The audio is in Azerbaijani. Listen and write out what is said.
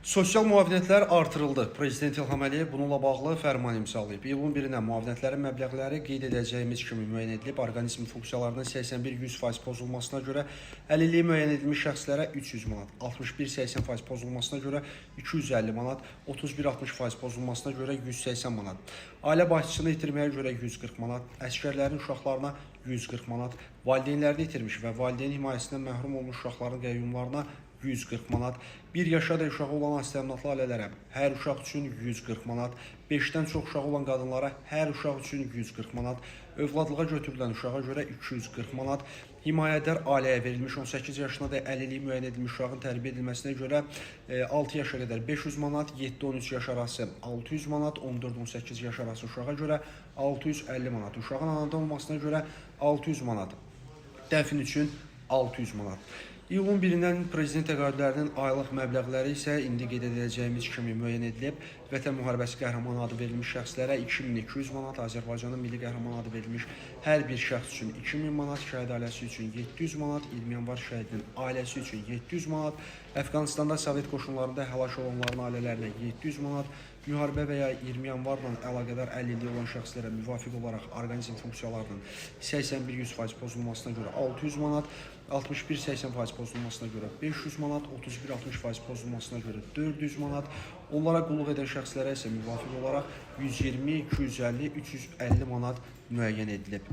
Sosial müavinətlər artırıldı. Prezident İlham Əliyev bununla bağlı fərman imzalayıb. İyulun 1-dən müavinətlərin məbləğləri qeyd edəcəyimiz kimi müəyyən edilib. Orqanizm funksiyalarının 81-100% pozulmasına görə əlilliyi müəyyən edilmiş şəxslərə 300 manat, 61-80% pozulmasına görə 250 manat, 31-60% pozulmasına görə 180 manat, ailə başçısını itirməyə görə 140 manat, əsgərlərin uşaqlarına 140 manat, valideynlərini itirmiş və valideyn himayəsindən məhrum olmuş uşaqların qəyyumlarına 140 manat, 1 yaşadək uşağı olan astəminatlı ailələrə hər uşaq üçün 140 manat, 5-dən çox uşağı olan qadınlara hər uşaq üçün 140 manat, övladlığa götürülən uşağa görə 240 manat, himayədar ailəyə verilmiş 18 yaşına da əlilliyi müəyyən edilmiş uşağın tərbiyə edilməsinə görə 6 yaşa qədər 500 manat, 7-13 yaş arası 600 manat, 14-18 yaş arası uşağa görə 650 manat, uşağın anadan olmasına görə 600 manat, dəfn üçün 600 manat. İyulun 1-dən prezident təqaüdlərinin aylıq məbləğləri isə indi qeyd edəcəyimiz kimi müəyyən edilib. Vətən müharibəsi qəhrəmanı adı verilmiş şəxslərə 2200 manat, Azərbaycanın milli qəhrəmanı adı verilmiş hər bir şəxs üçün 2000 manat, şəhid ailəsi üçün 700 manat, 20 yanvar şəhidinin ailəsi üçün 700 manat, Əfqanistanda Sovet qoşunlarında həlak olanların ailələrinə 700 manat, müharibə və ya 20 yanvarla əlaqədar əlilliyi olan şəxslərə müvafiq olaraq orqanizm funksiyalarının 81-100% pozulmasına görə 600 manat, 61-80% pozulmasına görə 500 manat, 31-60% pozulmasına görə 400 manat, onlara qulluq edən şəxslərə isə müvafiq olaraq 120, 250, 350 manat müəyyən edilib.